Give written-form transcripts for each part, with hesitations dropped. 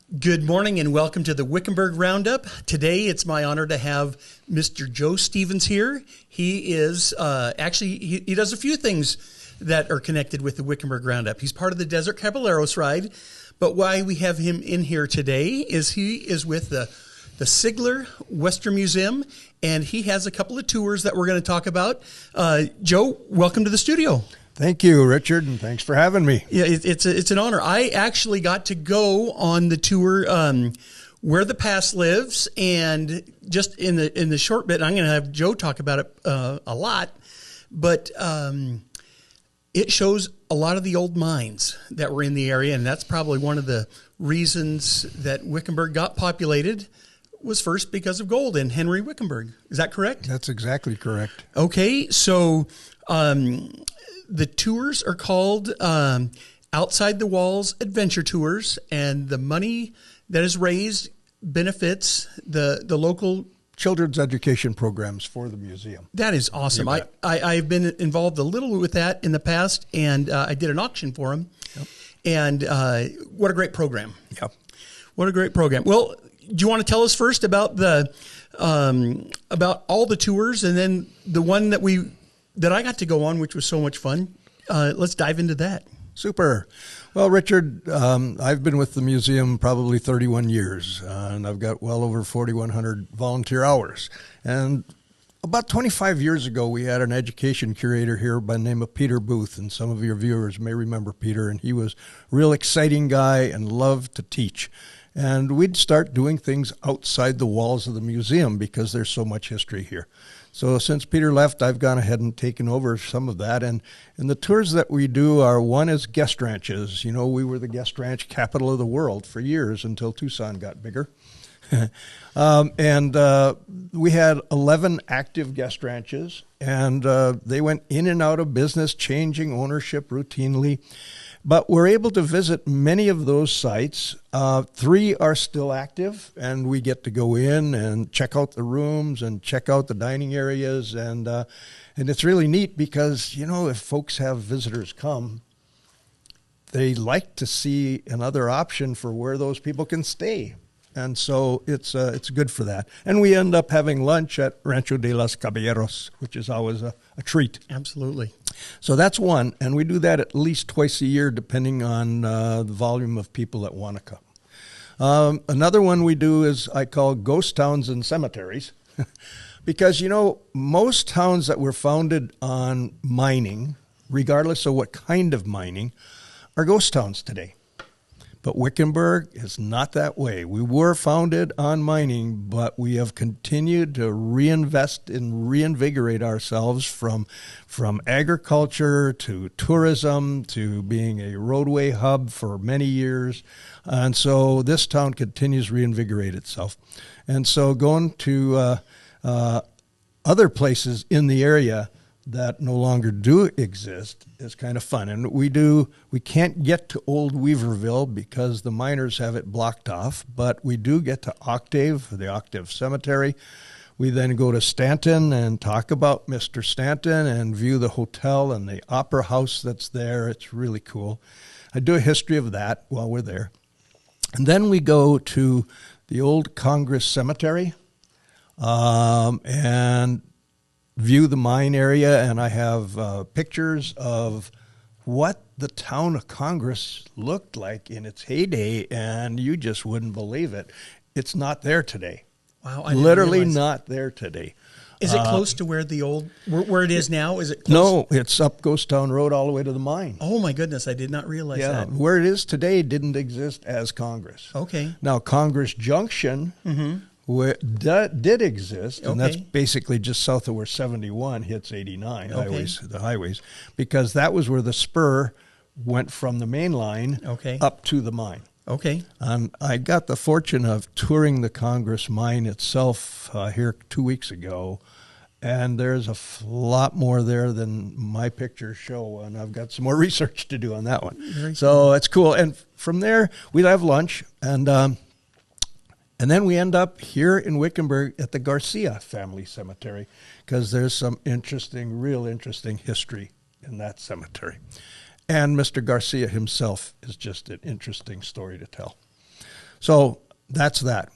Good morning and welcome to the Wickenburg Roundup. Today it's my honor to have Mr. Joe Stevens here. He is he does a few things that are connected with the Wickenburg Roundup. He's part of the Desert Caballeros ride, but why we have him in here today is he is with the Sigler Western Museum, and he has a couple of tours that we're going to talk about. Joe, welcome to the studio. Thank you, Richard, and thanks for having me. Yeah, it's an honor. I actually got to go on the tour Where the Past Lives, and just in the short bit, I'm going to have Joe talk about it a lot, but it shows a lot of the old mines that were in the area, and that's probably one of the reasons that Wickenburg got populated was first because of gold and Henry Wickenburg. Is that correct? That's exactly correct. Okay, so the tours are called Outside the Walls Adventure Tours, and the money that is raised benefits the local children's education programs for the museum. That is awesome. I've been involved a little with that in the past, and I did an auction for them. Yep. And what a great program. Yep. What a great program. Well, do you want to tell us first about the about all the tours, and then the one that I got to go on, which was so much fun? Let's dive into that. Super. Well, Richard, I've been with the museum probably 31 years, and I've got well over 4,100 volunteer hours. And about 25 years ago, we had an education curator here by the name of Peter Booth, and some of your viewers may remember Peter, and he was a real exciting guy and loved to teach. And we'd start doing things outside the walls of the museum because there's so much history here. So since Peter left, I've gone ahead and taken over some of that. And the tours that we do are, one is guest ranches. You know, we were the guest ranch capital of the world for years until Tucson got bigger. We had 11 active guest ranches, and they went in and out of business, changing ownership routinely. But we're able to visit many of those sites. 3 are still active, and we get to go in and check out the rooms and check out the dining areas. And it's really neat because, you know, if folks have visitors come, they like to see another option for where those people can stay. And so it's good for that. And we end up having lunch at Rancho de los Caballeros, which is always a treat. Absolutely. So that's one, and we do that at least twice a year, depending on the volume of people that want to come. Another one we do is I call ghost towns and cemeteries, because, you know, most towns that were founded on mining, regardless of what kind of mining, are ghost towns today. But Wickenburg is not that way. We were founded on mining, but we have continued to reinvest and reinvigorate ourselves from agriculture to tourism to being a roadway hub for many years. And so this town continues to reinvigorate itself. And so going to other places in the area that no longer do exist is kind of fun. And we can't get to Old Weaverville because the miners have it blocked off, but we do get to Octave, the Octave Cemetery. We then go to Stanton and talk about Mr. Stanton and view the hotel and the opera house that's there. It's really cool. I do a history of that while we're there. And then we go to the old Congress Cemetery and view the mine area, and I have pictures of what the town of Congress looked like in its heyday, and you just wouldn't believe it. It's not there today. Wow, I literally not there today. Is it close to where where it is now? Is it close? No, it's up Ghost Town Road all the way to the mine. Oh my goodness, I did not realize that. Where it is today didn't exist as Congress. Okay. Now Congress Junction did exist, and that's basically just south of where 71 hits 89 the highways, because that was where the spur went from the main line up to the mine. Okay. And I got the fortune of touring the Congress mine itself here 2 weeks ago, and there's a lot more there than my pictures show, and I've got some more research to do on that one. Very cool. It's cool. And from there, we'd have lunch, and then we end up here in Wickenburg at the Garcia family cemetery, because there's some real interesting history in that cemetery. And Mr. Garcia himself is just an interesting story to tell. So that's that.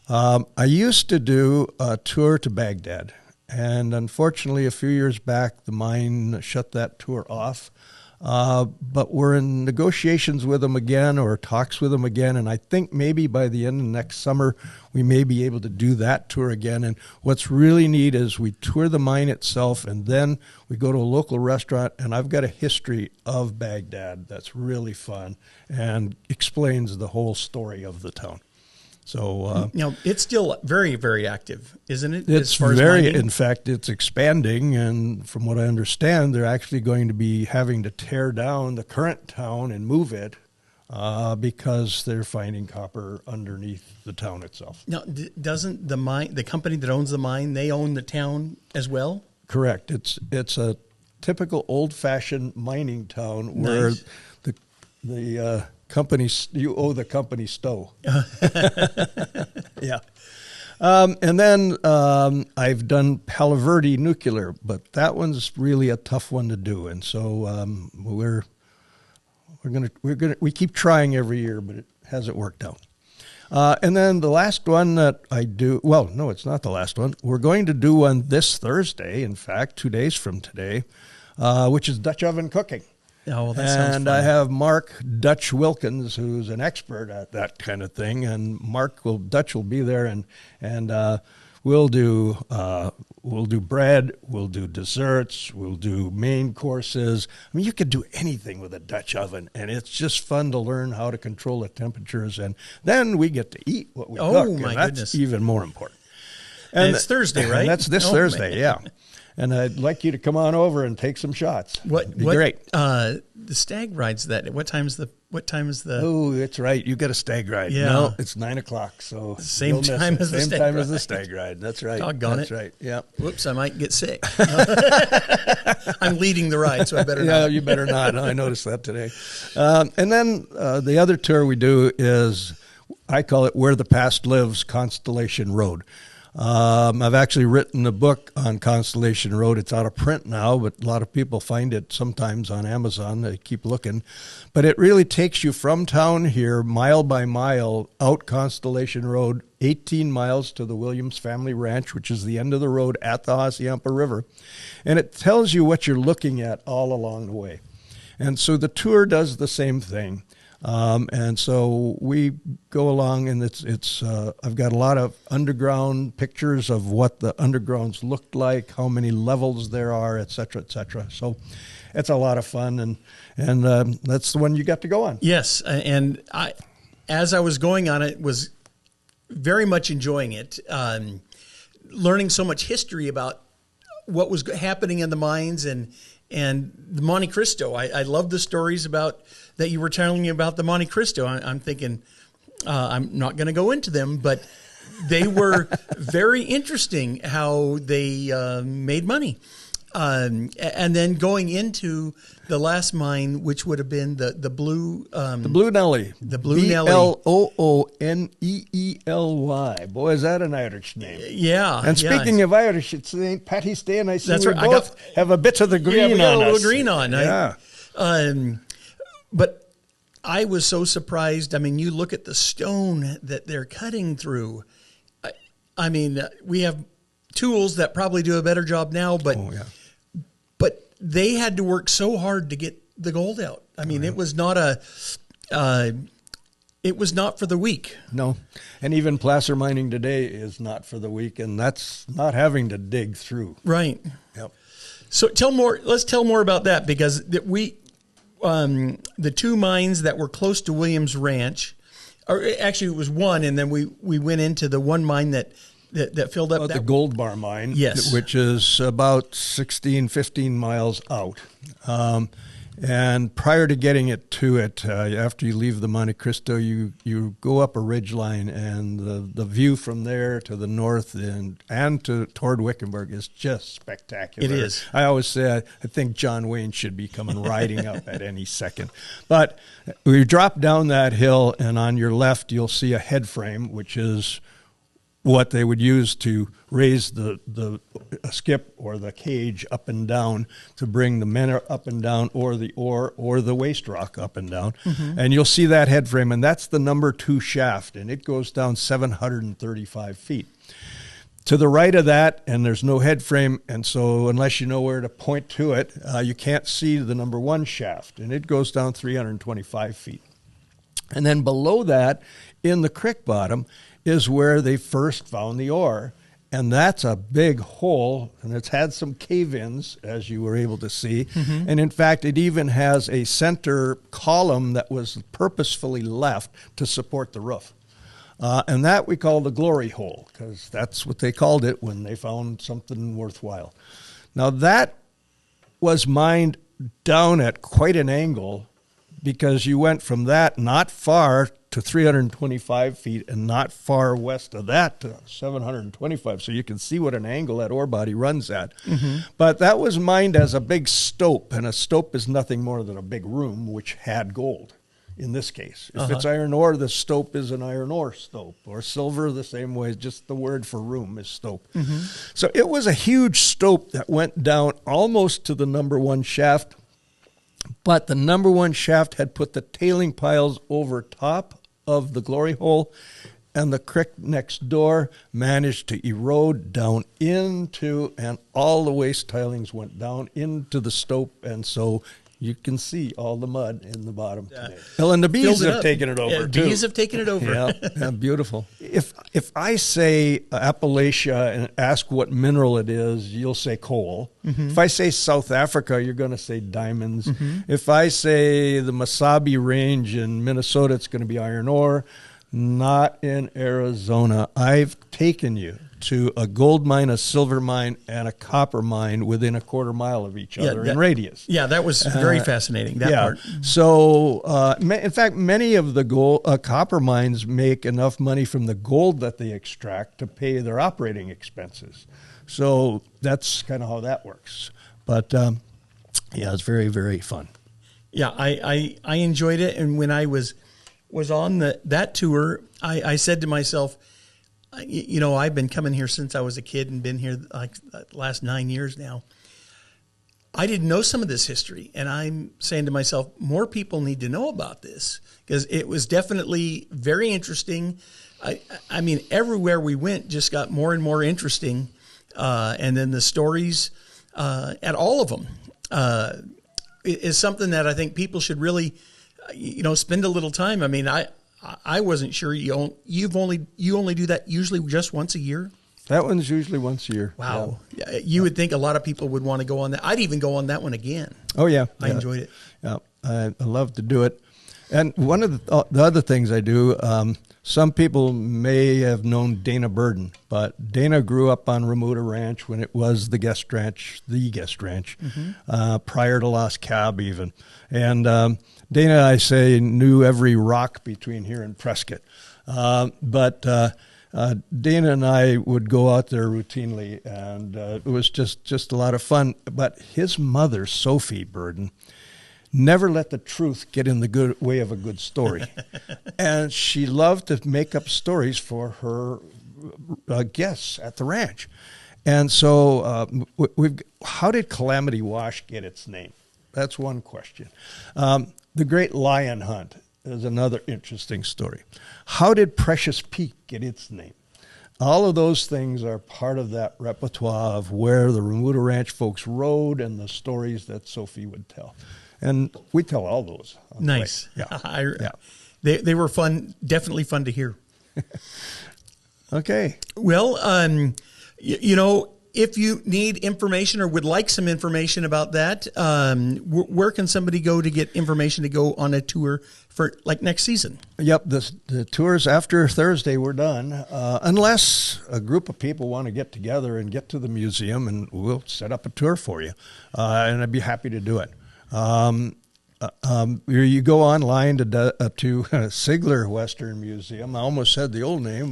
I used to do a tour to Baghdad, and unfortunately, a few years back, the mine shut that tour off. But we're in negotiations with them again, or talks with them again, and I think maybe by the end of next summer, we may be able to do that tour again. And what's really neat is we tour the mine itself, and then we go to a local restaurant, and I've got a history of Baghdad that's really fun and explains the whole story of the town. So it's still very, very active, isn't it? It's very, in fact, it's expanding, and from what I understand, they're actually going to be having to tear down the current town and move it because they're finding copper underneath the town itself. Now, doesn't the company that owns the mine, they own the town as well? Correct. It's a typical old-fashioned mining town where the company, you owe the company Stowe. Yeah. And then I've done Palo Verde Nuclear, but that one's really a tough one to do. And so we keep trying every year, but it hasn't worked out. And then the last one that I do, well, no, it's not the last one. We're going to do one this Thursday, in fact, 2 days from today, which is Dutch oven cooking. Oh, well, that sounds fun. I have Mark Dutch Wilkins, who's an expert at that kind of thing, and Dutch will be there, and we'll do bread, we'll do desserts, we'll do main courses. I mean, you could do anything with a Dutch oven, and it's just fun to learn how to control the temperatures, and then we get to eat what we cook. Oh, my goodness! That's even more important. And it's Thursday, right? That's this Thursday, man. Yeah. And I'd like you to come on over and take some shots. It'd be great. The stag ride's what time is the? Oh, that's right. You got a stag ride. Yeah. No, it's 9 o'clock. So same time as the stag ride. That's right. Doggone that's it. Right. Yeah. Whoops, I might get sick. I'm leading the ride, so I better not. Yeah, you better not. I noticed that today. And then the other tour we do is, I call it Where the Past Lives, Constellation Road. I've actually written a book on Constellation Road. It's out of print now, but a lot of people find it sometimes on Amazon. They keep looking. But it really takes you from town here, mile by mile, out Constellation Road, 18 miles to the Williams Family Ranch, which is the end of the road at the Hassayampa River. And it tells you what you're looking at all along the way. And so the tour does the same thing. And so we go along, and I've got a lot of underground pictures of what the undergrounds looked like, how many levels there are, et cetera, et cetera. So it's a lot of fun, and that's the one you got to go on. Yes, and as I was going on it, was very much enjoying it, learning so much history about what was happening in the mines and the Monte Cristo. I love the stories that you were telling me about the Monte Cristo. I'm thinking, I'm not going to go into them, but they were very interesting how they made money. And then going into the last mine, which would have been the Blue... the Blue Nelly. The Blue Nelly. Blooneely. Boy, is that an Irish name. Yeah. And speaking of Irish, it's St. Patty's Day, and I see That's we right. both have a bit of the green on us. Yeah, we got a little green on. Yeah. But I was so surprised. I mean, you look at the stone that they're cutting through. I mean, we have tools that probably do a better job now, but they had to work so hard to get the gold out. I mean, it was not it was not for the weak. No, and even placer mining today is not for the weak, and that's not having to dig through. Right. Yep. So let's tell more about that, because the two mines that were close to Williams Ranch, or actually it was one, and then we went into the one mine that filled up. The Gold Bar mine, yes, which is about 15 miles out. And prior to getting to it, after you leave the Monte Cristo, you go up a ridge line, and the view from there to the north and toward Wickenburg is just spectacular. It is. I always say I think John Wayne should be coming riding up at any second. But we drop down that hill, and on your left you'll see a head frame, which is what they would use to raise the skip or the cage up and down to bring the men up and down, or the ore or the waste rock up and down. And you'll see that head frame, and that's the number 2 shaft, and it goes down 735 feet. To the right of that, and there's no head frame, and so unless you know where to point to it, you can't see the number 1 shaft, and it goes down 325 feet. And then below that, in the creek bottom, is where they first found the ore. And that's a big hole, and it's had some cave-ins, as you were able to see. And in fact, it even has a center column that was purposefully left to support the roof. And that we call the glory hole, because that's what they called it when they found something worthwhile. Now, that was mined down at quite an angle, because you went from that not far to 325 feet and not far west of that to 725. So you can see what an angle that ore body runs at. But that was mined as a big stope, and a stope is nothing more than a big room which had gold. In this case, if it's iron ore, the stope is an iron ore stope, or silver the same way, just the word for room is stope. So it was a huge stope that went down almost to the number 1 shaft, but the number 1 shaft had put the tailing piles over top of the glory hole, and the creek next door managed to erode down into, and all the waste tilings went down into the stope, and so you can see all the mud in the bottom today. Well, and the bees have taken it over, too. Bees have taken it over. Yeah, beautiful. If I say Appalachia and ask what mineral it is, you'll say coal. If I say South Africa, you're going to say diamonds. If I say the Masabi Range in Minnesota, it's going to be iron ore. Not in Arizona. I've taken you to a gold mine, a silver mine, and a copper mine within a quarter mile of each other in radius. Yeah, that was very fascinating, that part. So, in fact, many of the copper mines make enough money from the gold that they extract to pay their operating expenses. So that's kind of how that works. But, yeah, it's very, very fun. Yeah, I enjoyed it, and when I was on that tour, I said to myself, you know, I've been coming here since I was a kid and been here like the last 9 years now. I didn't know some of this history, and I'm saying to myself, more people need to know about this, because it was definitely very interesting. I mean, everywhere we went just got more and more interesting, and then the stories at all of them is something that I think people should really, you know, spend a little time. I mean, I wasn't sure you only do that usually just once a year. That one's usually once a year. Wow. Yeah. You would think a lot of people would want to go on that. I'd even go on that one again. Oh, yeah. I enjoyed it. Yeah, I love to do it. And one of the other things I do, some people may have known Dana Burden, but Dana grew up on Remuda Ranch when it was the guest ranch, prior to Lost Cab even. And Dana, I say, knew every rock between here and Prescott. But Dana and I would go out there routinely, and it was just a lot of fun. But his mother, Sophie Burden, never let the truth get in the good way of a good story. And she loved to make up stories for her guests at the ranch. And so how did Calamity Wash get its name? That's one question. The Great Lion Hunt is another interesting story. How did Precious Peak get its name? All of those things are part of that repertoire of where the Remuda Ranch folks rode and the stories that Sophie would tell. And we tell all those. Nice. Yeah. They were fun, definitely fun to hear. Okay. Well, you know, if you need information or would like some information about that, where can somebody go to get information to go on a tour for like next season? Yep, the tours after Thursday were done, unless a group of people want to get together and get to the museum, and we'll set up a tour for you, and I'd be happy to do it. You go online to Sigler Western Museum. I almost said the old name,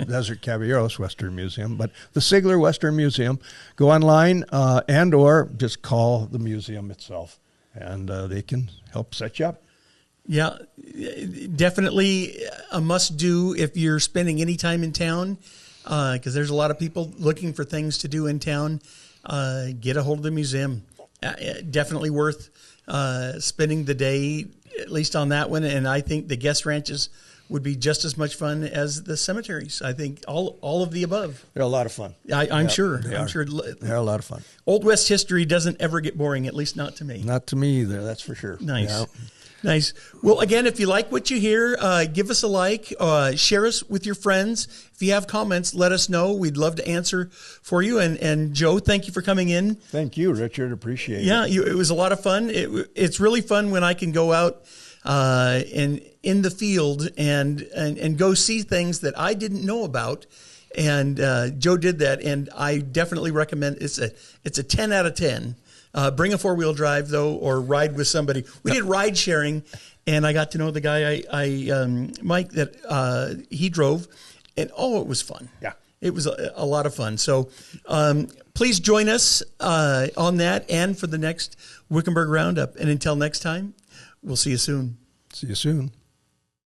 Desert Caballeros Western Museum, but the Sigler Western Museum. Go online and or just call the museum itself, and they can help set you up. Yeah, definitely a must-do if you're spending any time in town. because there's a lot of people looking for things to do in town. Get a hold of the museum. Definitely worth spending the day, at least on that one. And I think the guest ranches would be just as much fun as the cemeteries. I think all of the above. They're a lot of fun. I'm sure. I'm sure they're a lot of fun. Old West history doesn't ever get boring, at least not to me. Not to me either, that's for sure. Nice. Yeah. Nice. Well, again, if you like what you hear, give us a like, share us with your friends. If you have comments, let us know. We'd love to answer for you. And Joe, thank you for coming in. Thank you, Richard. Appreciate it. Yeah, it was a lot of fun. It's really fun when I can go out and in the field and go see things that I didn't know about. And Joe did that, and I definitely recommend. It's a 10 out of 10. Bring a 4-wheel drive, though, or ride with somebody. We did ride sharing, and I got to know the guy, Mike, that he drove, and it was fun. Yeah. It was a lot of fun. So please join us on that and for the next Wickenburg Roundup. And until next time, we'll see you soon. See you soon.